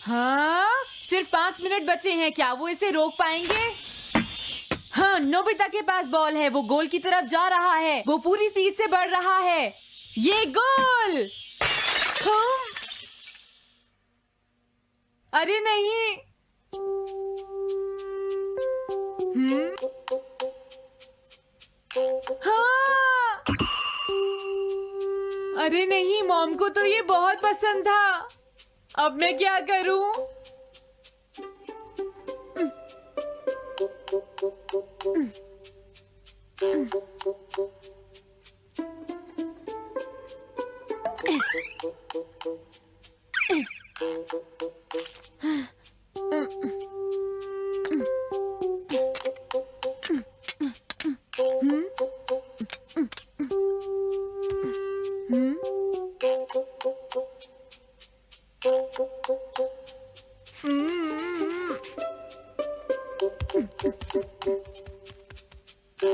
हाँ, सिर्फ 5 मिनट बचे हैं। क्या वो इसे रोक पाएंगे? हाँ, नोबिता के पास बॉल है। वो गोल की तरफ जा रहा है। वो पूरी स्पीड से बढ़ रहा है। ये गोल! हाँ? अरे नहीं! हाँ! अरे नहीं, मॉम को तो ये बहुत पसंद था। अब मैं क्या करूं?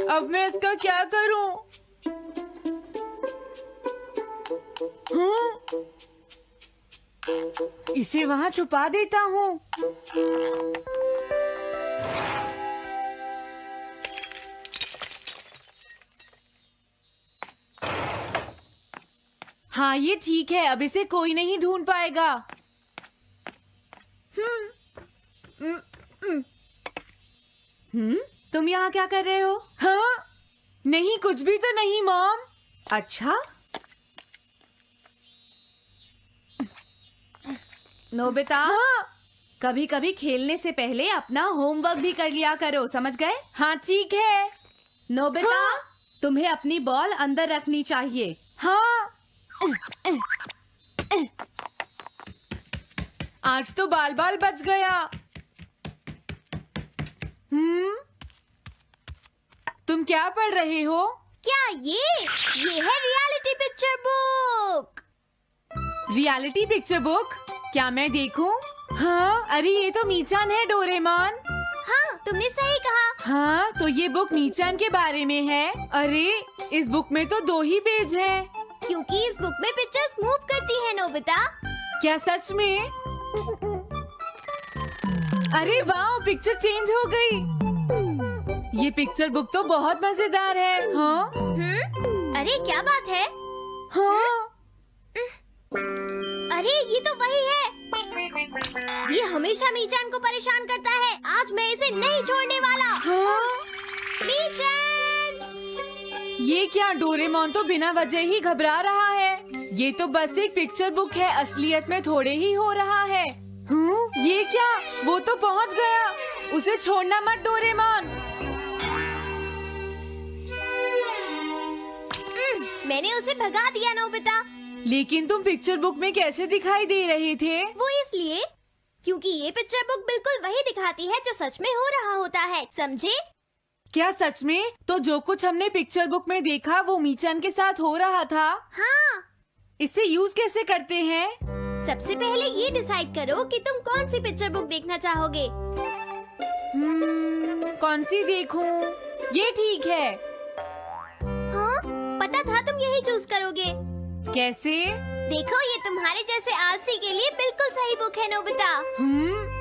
अब मैं इसका क्या करूं? इसे वहां छुपा देता हूँ। हाँ, ये ठीक है। अब इसे कोई नहीं ढूंढ पाएगा। तुम यहाँ क्या कर रहे हो? हाँ? नहीं, कुछ भी तो नहीं मॉम। अच्छा, नोबिता, हाँ? कभी कभी खेलने से पहले अपना होमवर्क भी कर लिया करो, समझ गए? हाँ, ठीक है। नोबिता, हाँ? तुम्हें अपनी बॉल अंदर रखनी चाहिए। हाँ? आज तो बाल बाल बच गया। तुम क्या पढ़ रहे हो? क्या ये है reality picture book. Reality picture book? क्या मैं देखूं? हाँ, अरे ये तो मीचान है, डोरेमोन। हाँ, तुमने सही कहा। हाँ, तो ये बुक मीचान के बारे में है। अरे, इस बुक में तो 2 ही पेज हैं। क्योंकि इस बुक में पिक्चर्स मूव करती है नोबिता। क्या सच में? अरे वाह, पिक्चर चेंज हो गई। ये पिक्चर बुक तो बहुत मजेदार है। हाँ? अरे क्या बात है? हाँ? अरे ये तो वही है। ये हमेशा मीचान को परेशान करता है। आज मैं इसे नहीं छोड़ने वाला। हाँ? मीचान! ये क्या, डोरेमोन तो बिना वजह ही घबरा रहा है। ये तो बस एक पिक्चर बुक है, असलियत में थोड़े ही हो रहा है। ये क्या? वो तो पहुंच गया। उसे छोड़ना मत डोरेमोन। मैंने उसे भगा दिया नोबिता। लेकिन तुम पिक्चर बुक में कैसे दिखाई दे रहे थे? वो इसलिए क्योंकि ये पिक्चर बुक बिल्कुल वही दिखाती है जो सच में हो रहा होता है, समझे? क्या सच में? तो जो कुछ हमने पिक्चर बुक में देखा वो मीचान के साथ हो रहा था? हाँ। इसे यूज कैसे करते हैं? सबसे पहले ये डिसाइड करो कि तुम कौन सी पिक्चर बुक देखना चाहोगे। कौन सी देखूं? ये ठीक है। हाँ, पता था तुम यही चूज करोगे। कैसे? देखो, ये तुम्हारे जैसे आलसी के लिए बिल्कुल सही बुक है नोबिता।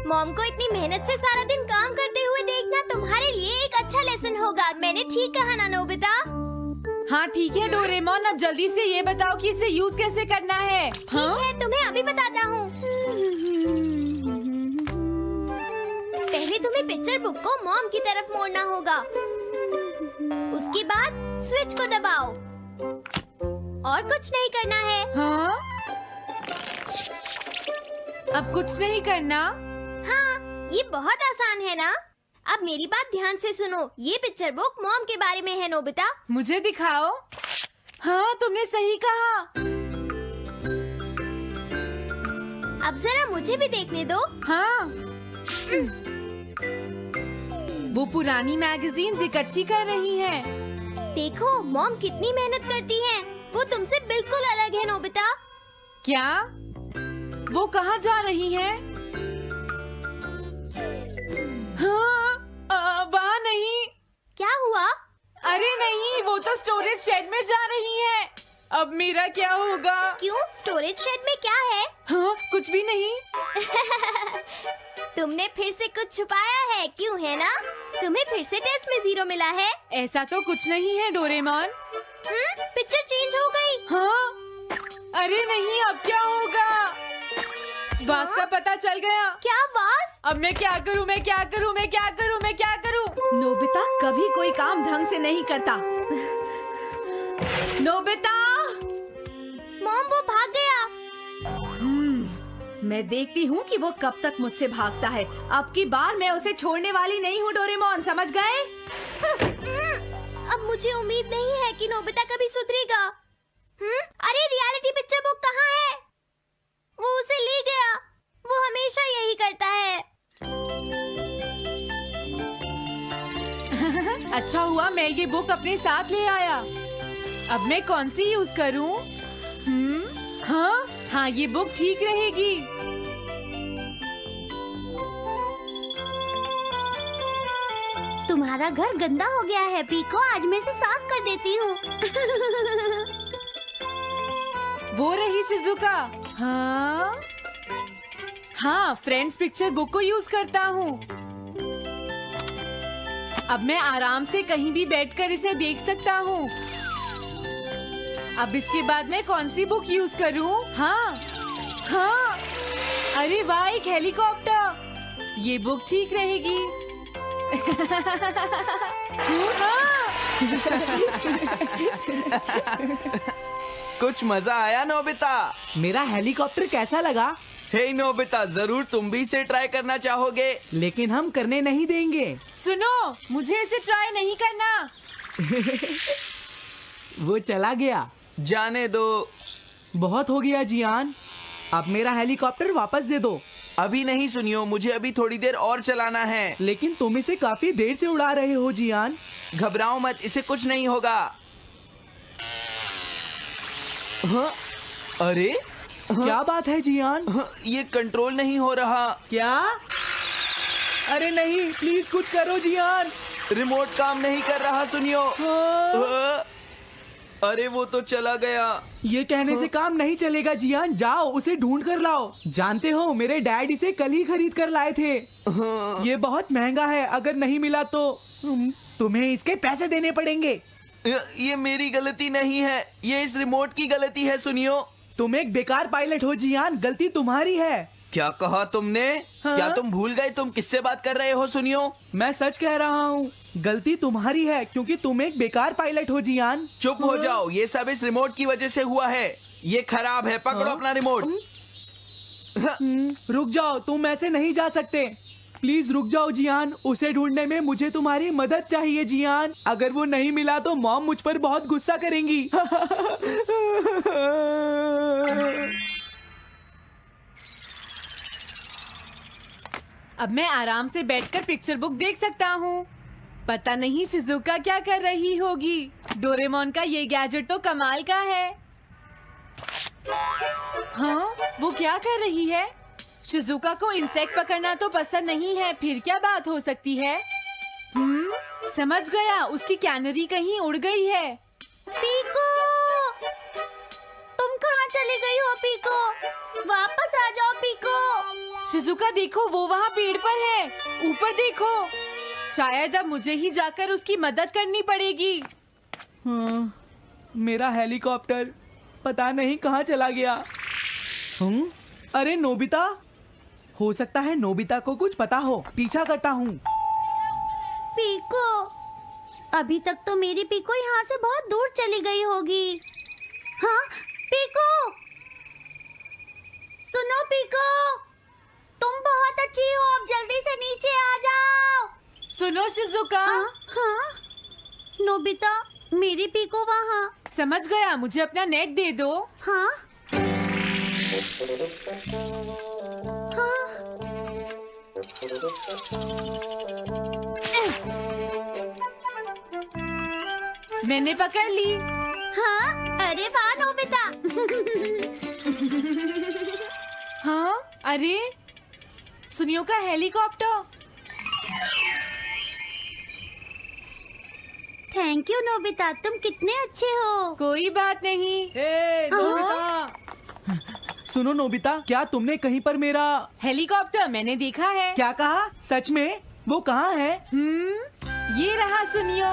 मॉम को इतनी मेहनत से सारा दिन काम करते हुए देखना तुम्हारे लिए एक अच्छा लेसन होगा। मैंने ठीक कहा ना नोबिता? हाँ ठीक है डोरेमोन, अब जल्दी से ये बताओ कि इसे यूज कैसे करना है। ठीक है, तुम्हें अभी बताता हूँ। पहले तुम्हें पिक्चर बुक को मॉम की तरफ मोड़ना होगा। उसके बाद स्विच को दबाओ और कुछ नहीं करना है। हाँ? अब कुछ नहीं करना? हाँ, ये बहुत आसान है ना? अब मेरी बात ध्यान से सुनो। ये पिक्चर बुक मॉम के बारे में है नोबिता। मुझे दिखाओ। हाँ, तुमने सही कहा। अब जरा मुझे भी देखने दो। हाँ। वो पुरानी मैगजीन्स इकट्ठी कर रही है। देखो, मॉम कितनी मेहनत करती है। वो तुमसे बिल्कुल अलग है नोबिता। क्या? वो कहाँ जा रही है? हाँ, वहाँ नहीं। क्या हुआ? अरे नहीं, वो तो स्टोरेज शेड में जा रही है। अब मेरा क्या होगा? क्यों? स्टोरेज शेड में क्या है? हाँ, कुछ भी नहीं। तुमने फिर से कुछ छुपाया है, क्यों है ना? तुम्हें फिर से टेस्ट में 0 मिला है। ऐसा तो कुछ नहीं है डोरेमोन। पिक्चर चेंज हो गई। हाँ? अरे नहीं, अब क्या होगा? वास का पता चल गया। क्या वास? अब मैं क्या करूँ? मैं क्या करूँ? मैं क्या करूँ? मैं क्या करूँ? नोबिता कभी कोई काम ढंग से नहीं करता। नोबिता! मॉम, वो भाग गया। मैं देखती हूँ कि वो कब तक मुझसे भागता है। अब की बार मैं उसे छोड़ने वाली नहीं हूँ डोरेमोन, समझ गए? अब मुझे उम्मीद नहीं है कि नोबिता कभी सुधरेगा। अरे रियलिटी पिक्चर बुक कहाँ है? वो उसे ले गया। वो हमेशा यही करता है। अच्छा हुआ मैं ये बुक अपने साथ ले आया। अब मैं कौन सी यूज करूँ? हाँ, ये बुक ठीक रहेगी। तुम्हारा घर गंदा हो गया है पीको, आज मैं इसे साफ कर देती हूँ। वो रही शिजुका। हाँ, फ्रेंड्स पिक्चर बुक को यूज करता हूँ। अब मैं आराम से कहीं भी बैठकर इसे देख सकता हूँ। अब इसके बाद मैं कौन सी बुक यूज करूँ? हाँ, अरे वाह, एक हेलीकॉप्टर। ये बुक ठीक रहेगी। कुछ मजा आया नोबिता? मेरा हेलीकॉप्टर कैसा लगा? हे नोबिता, जरूर तुम भी इसे ट्राई करना चाहोगे। लेकिन हम करने नहीं देंगे। सुनो, मुझे इसे ट्राई नहीं करना। वो चला गया। जाने दो। बहुत हो गया जियान, अब मेरा हेलीकॉप्टर वापस दे दो। अभी नहीं सुनियो, मुझे अभी थोड़ी देर और चलाना है। लेकिन तुम इसे काफी देर से उड़ा रहे हो जियान। घबराओ मत, इसे कुछ नहीं होगा। हाँ? अरे क्या बात है जियान? ये कंट्रोल नहीं हो रहा। क्या? अरे नहीं, प्लीज कुछ करो जियान। रिमोट काम नहीं कर रहा, सुनियो। हाँ। अरे वो तो चला गया। ये कहने से काम नहीं चलेगा जियान, जाओ उसे ढूंढ कर लाओ। जानते हो, मेरे डैड इसे कल ही खरीद कर लाए थे। ये बहुत महंगा है, अगर नहीं मिला तो तुम्हें इसके पैसे देने पड़ेंगे। ये मेरी गलती नहीं है, ये इस रिमोट की गलती है, सुनियो। तुम एक बेकार पायलट हो जियान, गलती तुम्हारी है। क्या कहा तुमने? हाँ? क्या तुम भूल गए तुम किससे बात कर रहे हो? सुनियो, मैं सच कह रहा हूँ, गलती तुम्हारी है क्योंकि तुम एक बेकार पायलट हो जियान। चुप हो जाओ, ये सब इस रिमोट की वजह से हुआ है। ये खराब है, पकड़ो अपना रिमोट। रुक जाओ, तुम ऐसे नहीं जा सकते। प्लीज रुक जाओ जियान, उसे ढूंढने में मुझे तुम्हारी मदद चाहिए जियान। अगर वो नहीं मिला तो मॉम मुझ पर बहुत गुस्सा करेंगी। अब मैं आराम से बैठकर पिक्चर बुक देख सकता हूँ। पता नहीं शिजुका क्या कर रही होगी। डोरेमोन का ये गैजेट तो कमाल का है। हाँ, वो क्या कर रही है? शिजुका को इंसेक्ट पकड़ना तो पसंद नहीं है, फिर क्या बात हो सकती है? समझ गया, उसकी कैनरी कहीं उड़ गई है। पीको, तुम कहाँ चली गई हो पीको? वापस आ जाओ पीको। शिजुका देखो, वो वहाँ पेड़ पर है। ऊपर देखो। शायद अब मुझे ही जाकर उसकी मदद करनी पड़ेगी। हाँ, मेरा हेलीकॉप्टर पता नहीं कहाँ चला गया। अरे नोबिता, हो सकता है नोबिता को कुछ पता हो, पीछा करता हूँ। पीको, अभी तक तो मेरी पीको यहाँ से बहुत दूर चली गई होगी। हाँ पीको, सुनो पीको, तुम बहुत अच्छी हो, अब जल्दी से नीचे आ जाओ। सुनो शिजुका। हाँ? नोबिता, मेरी पीको वहाँ। समझ गया, मुझे अपना नेट दे दो। हाँ? मैंने पकड़ ली। हाँ? अरे वाह नोबिता। हाँ, अरे सुनियो का हेलीकॉप्टर। थैंक यू नोबिता, तुम कितने अच्छे हो। कोई बात नहीं। हे नोबिता, सुनो नोबिता, क्या तुमने कहीं पर मेरा हेलीकॉप्टर मैंने देखा है। क्या कहा? सच में? वो कहाँ है? ये रहा, सुनियो।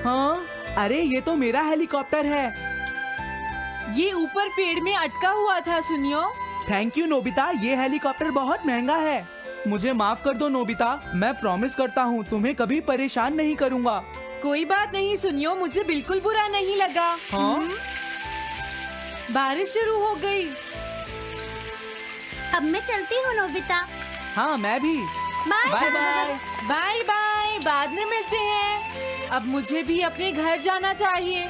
हाँ, अरे ये तो मेरा हेलीकॉप्टर है। ये ऊपर पेड़ में अटका हुआ था, सुनियो। थैंक यू नोबिता, ये हेलीकॉप्टर बहुत महंगा है। मुझे माफ कर दो नोबिता, मैं प्रॉमिस करता हूँ तुम्हें कभी परेशान नहीं करूँगा। कोई बात नहीं सुनियो, मुझे बिल्कुल बुरा नहीं लगा। हाँ? बारिश शुरू हो गई। अब मैं चलती हूँ नोबिता। हाँ, मैं भी। Bye bye bye. Bye bye, बाद में मिलते हैं। अब मुझे भी अपने घर जाना चाहिए।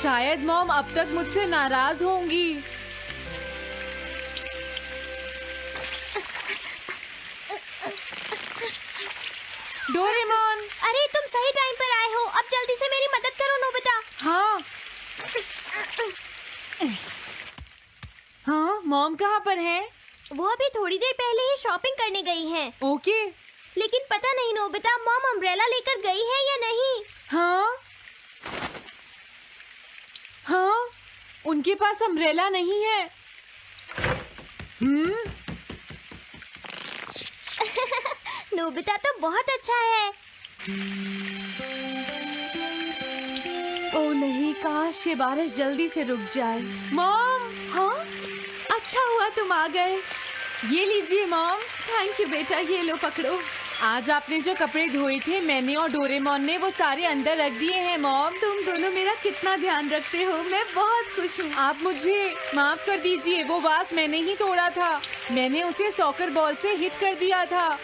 शायद मॉम अब तक मुझसे नाराज होंगी। डोरेमोन। अरे तुम सही टाइम पर आए हो, अब जल्दी से मेरी मदद करो नोबिता। हाँ हाँ, मॉम कहाँ पर है? वो अभी थोड़ी देर पहले ही शॉपिंग करने गई हैं। ओके। लेकिन पता नहीं नोबिता, मॉम अम्ब्रेला लेकर गई है या नहीं। हाँ हाँ, उनके पास अम्ब्रेला नहीं है। नोबिता तो बहुत अच्छा है। ओ नहीं, काश ये बारिश जल्दी से रुक जाए। मॉम, हाँ, अच्छा हुआ तुम आ गए। ये लीजिए मॉम। थैंक यू बेटा, ये लो पकड़ो। आज आपने जो कपड़े धोए थे, मैंने और डोरेमोन ने वो सारे अंदर रख दिए हैं मॉम। तुम दोनों मेरा कितना ध्यान रखते हो, मैं बहुत खुश हूँ। आप मुझे माफ कर दीजिए, वो वास मैंने ही तोड़ा था। मैंने उसे सॉकर बॉल से हिट कर दिया था।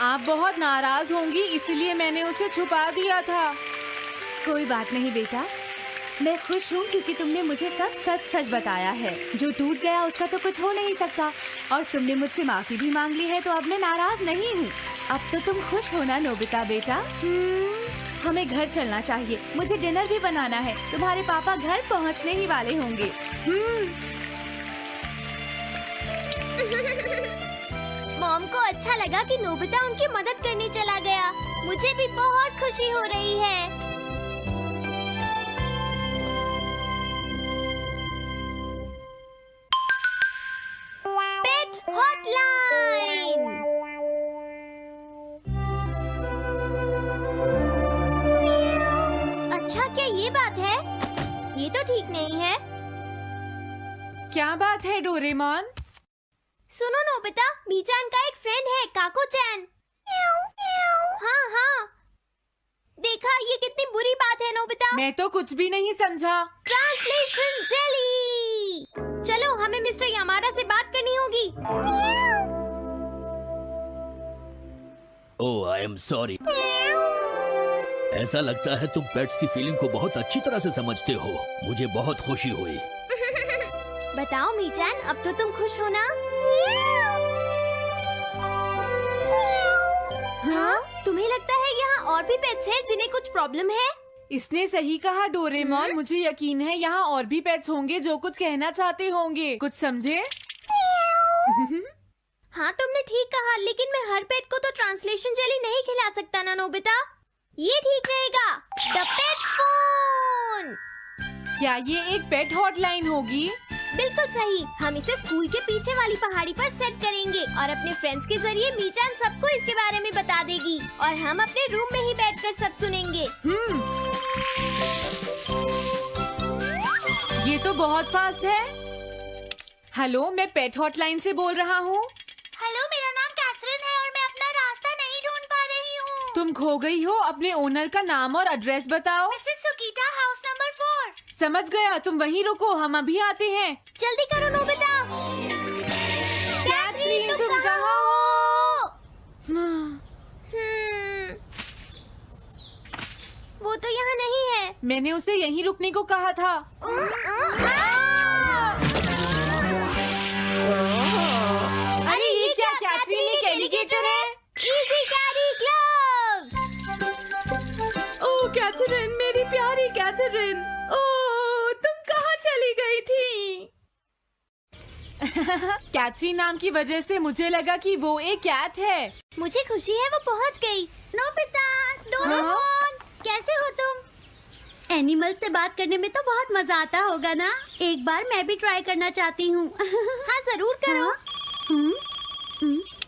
आप बहुत नाराज होंगी, इसलिए मैंने उसे छुपा दिया था। कोई बात नहीं बेटा, मैं खुश हूँ क्योंकि तुमने मुझे सब सच सच बताया है। जो टूट गया उसका तो कुछ हो नहीं सकता, और तुमने मुझसे माफी भी मांग ली है, तो अब मैं नाराज नहीं हूँ। अब तो तुम खुश हो ना नोबिता बेटा? हमें घर चलना चाहिए, मुझे डिनर भी बनाना है। तुम्हारे पापा घर पहुँचने ही वाले होंगे। मॉम को अच्छा लगा कि नोबिता उनकी मदद करने चला गया। मुझे भी बहुत खुशी हो रही है। पेट हॉटलाइन। अच्छा, क्या ये बात है? ये तो ठीक नहीं है। क्या बात है डोरेमोन? सुनो नोबिता, मीचान का एक फ्रेंड है, काको-चैन। हाँ हाँ, देखा, ये कितनी बुरी बात है नोबिता। मैं तो कुछ भी नहीं समझा। Translation jelly. चलो, हमें मिस्टर यामाडा से बात करनी होगी। ओह, आई एम सॉरी। ऐसा लगता है तुम पेट्स की फीलिंग को बहुत अच्छी तरह से समझते हो। मुझे बहुत खुशी हुई। बताओ मीचान, अब तो तुम खुश हो ना? हाँ? तुम्हें लगता है यहाँ और भी पेट्स हैं जिन्हें कुछ प्रॉब्लम है? इसने सही कहा डोरेमोन। मुझे यकीन है यहाँ और भी पेट्स होंगे जो कुछ कहना चाहते होंगे। कुछ समझे? हाँ, तुमने ठीक कहा, लेकिन मैं हर पेट को तो ट्रांसलेशन जेली नहीं खिला सकता ना नोबिता। ये ठीक रहेगा। The pet phone. क्या ये एक पेट हॉटलाइन होगी? बिल्कुल सही। हम इसे स्कूल के पीछे वाली पहाड़ी पर सेट करेंगे और अपने फ्रेंड्स के जरिए मीचान सबको इसके बारे में बता देगी, और हम अपने रूम में ही बैठकर सब सुनेंगे। ये तो बहुत फास्ट है। हेलो, मैं पेट हॉटलाइन से बोल रहा हूँ। हेलो, मेरा नाम कैथरीन है और मैं अपना रास्ता नहीं ढूंढ पा रही हूँ। तुम खो गई हो, अपने ओनर का नाम और एड्रेस बताओ। मिसेस सुकीटा, हाउस नंबर 4। समझ गया, तुम वहीं रुको, हम अभी आते हैं। जल्दी करो नोबिता। कैथरीन, तुम कहाँ हो? वो तो यहाँ नहीं है। मैंने उसे यहीं रुकने को कहा था। अरे ये क्या? कैथरीन एक एलिगेटर है। Easy carry gloves. Oh Catherine, मेरी प्यारी कैथरीन, ओह तुम कहाँ चली गई थी? कैथरीन नाम की वजह से मुझे लगा कि वो एक कैट है। मुझे खुशी है वो पहुंच गई। नोबिता, डोरेमोन, कैसे हो तुम? एनिमल से बात करने में तो बहुत मजा आता होगा ना? एक बार मैं भी ट्राई करना चाहती हूँ। हाँ जरूर करो।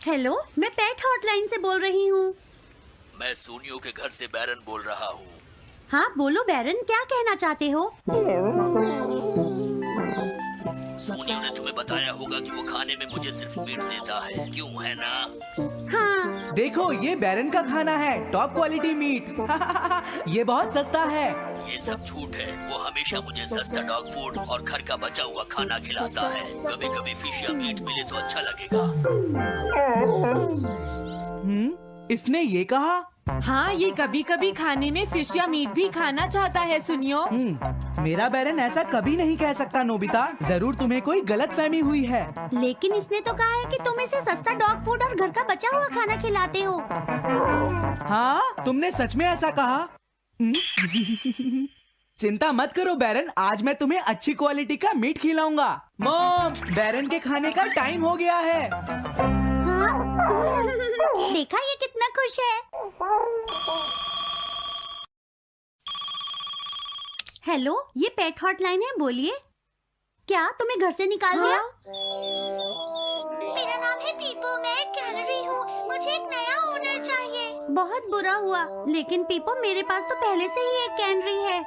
हेलो, मैं पेट हॉटलाइन से बोल रही हूँ। मैं सोनियो के घर से बैरन बोल रहा हूँ। हाँ बोलो बैरन, क्या कहना चाहते हो? सोनियो ने तुम्हें बताया होगा कि वो खाने में मुझे सिर्फ मीट देता है, क्यों है ना? हाँ। देखो ये बैरन का खाना है, टॉप क्वालिटी मीट। ये बहुत सस्ता है। ये सब झूठ है। वो हमेशा मुझे सस्ता डॉग फूड और घर का बचा हुआ खाना खिलाता है। कभी कभी फिश या मीट मिले तो अच्छा लगेगा। इसने ये कहा? हाँ, ये कभी कभी खाने में फिश या मीट भी खाना चाहता है सुनियो। मेरा बैरन ऐसा कभी नहीं कह सकता नोबिता। जरूर तुम्हें कोई गलतफहमी हुई है। लेकिन इसने तो कहा है कि तुम इसे सस्ता डॉग फूड और घर का बचा हुआ खाना खिलाते हो। हाँ, तुमने सच में ऐसा कहा? चिंता मत करो बैरन, आज मैं तुम्हें अच्छी क्वालिटी का मीट खिलाऊंगा। मॉम, बैरन के खाने का टाइम हो गया है। हाँ? देखा ये कितना खुश है। हेलो, ये पेट हॉटलाइन है, बोलिए। क्या तुम्हें घर से निकाल दिया? मेरा नाम है पीपो, मैं एक कैनरी हूँ। मुझे एक नया ओनर चाहिए। बहुत बुरा हुआ, लेकिन पीपो मेरे पास तो पहले से ही एक कैनरी है।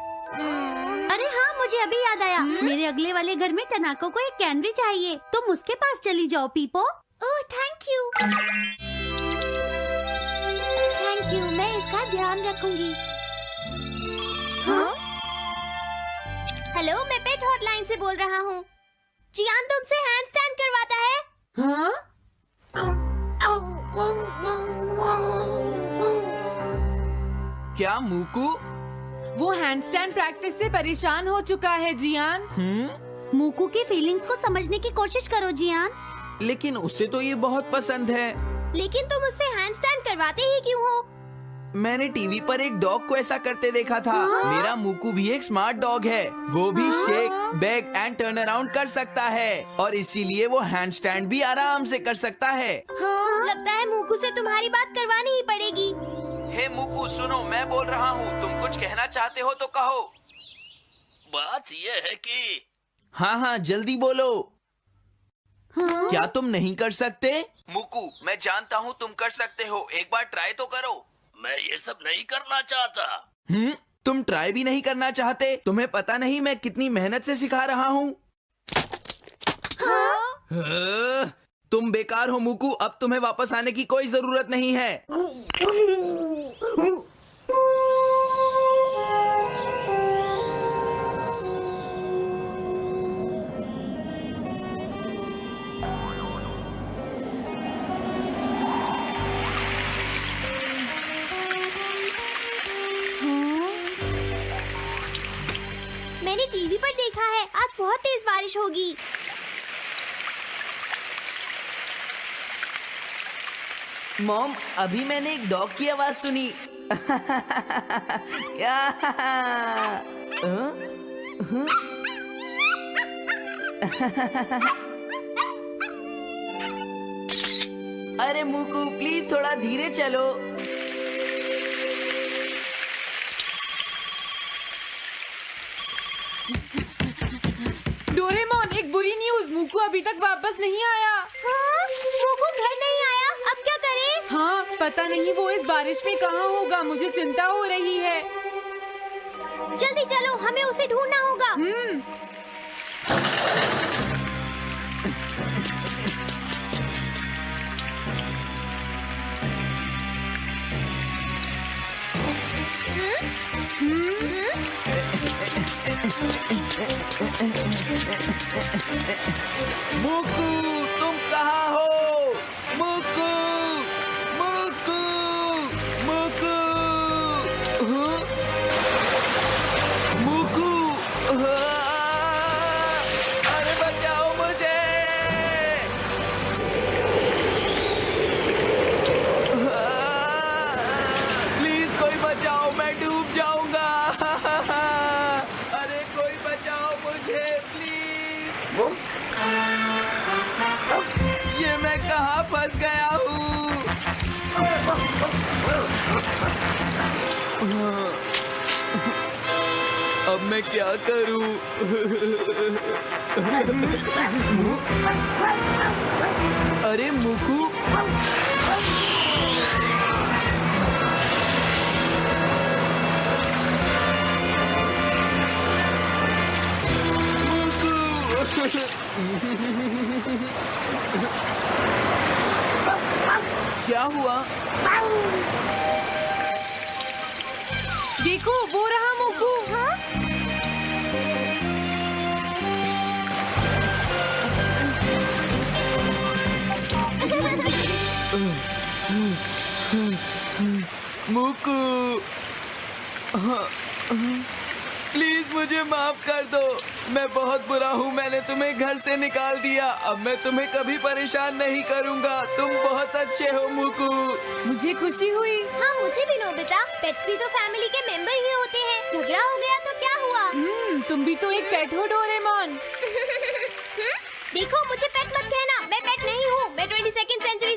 अरे हाँ, मुझे अभी याद आया। मेरे अगले वाले घर में टनाको को एक कैनरी चाहिए। तुम उसके पास चली जाओ Pipo. Oh thank you. Thank you, मैं इसका ध्यान रखूंगी। हाँ? हेलो, मैं पेट हॉटलाइन से बोल रहा हूँ। जियान तुमसे हैंडस्टैंड करवाता है। हाँ? क्या मूकू? वो हैंडस्टैंड प्रैक्टिस से परेशान हो चुका है जियान। मूकू की फीलिंग्स को समझने की कोशिश करो जियान। लेकिन उसे तो ये बहुत पसंद है। लेकिन तुम उससे हैंडस्टैंड करवाते ही क्यों हो? मैंने टीवी पर एक डॉग को ऐसा करते देखा था। मेरा मूकू भी एक स्मार्ट डॉग है। वो भी shake, back and turn around कर सकता है और इसीलिए वो हैंडस्टैंड भी आराम से कर सकता है। लगता है मूकू से तुम्हारी बात करवानी ही पड़ेगी। हे मूकू, सुनो, मैं बोल रहा हूँ। तुम कुछ कहना चाहते हो तो कहो। बात ये है कि हाँ हाँ, जल्दी बोलो। क्या तुम नहीं कर सकते? मूकू, मैं जानता हूँ तुम कर सकते हो। एक बार ट्राई तो करो। मैं ये सब नहीं करना चाहता। तुम ट्राई भी नहीं करना चाहते? तुम्हें पता नहीं मैं कितनी मेहनत से सिखा रहा हूँ। तुम बेकार हो मूकू। अब तुम्हें वापस आने की कोई जरूरत नहीं है। मैंने टीवी पर देखा है, आज बहुत तेज बारिश होगी। मॉम, अभी मैंने एक डॉग की आवाज सुनी। अरे मूकू, प्लीज थोड़ा धीरे चलो। डोरेमोन, एक बुरी न्यूज़, मूकू अभी तक वापस नहीं आया। हाँ? मूकू घर नहीं आया, अब क्या करें? हाँ, पता नहीं वो इस बारिश में कहाँ होगा। मुझे चिंता हो रही है। जल्दी चलो, हमें उसे ढूंढना होगा। मूकू, तुम कहाँ हो? मूकू, मूकू, मूकू, मूकू, अरे बचाओ मुझे। प्लीज कोई बचाओ, मैं डूब जाऊंगा। अरे कोई बचाओ मुझे प्लीज। ये मैं कहाँ फंस गया हूँ? अब मैं क्या करूं? अरे मुकू, क्या हुआ? देखो वो रहा मुकू। हाँ? मुकू, प्लीज मुझे माफ कर दो। मैं बहुत बुरा हूँ, मैंने तुम्हें घर से निकाल दिया। अब मैं तुम्हें कभी परेशान नहीं करूँगा। तुम बहुत अच्छे हो मुकू। मुझे खुशी हुई। हाँ, मुझे भी नोबिता। पेट्स भी तो फैमिली के मेंबर ही होते हैं। झगड़ा हो गया तो क्या हुआ? तुम भी तो एक पेट हो डोरेमोन। देखो, मुझे पेट मत कहना। मैं पेट नहीं हूँ। मैं 22वीं सेंचुरी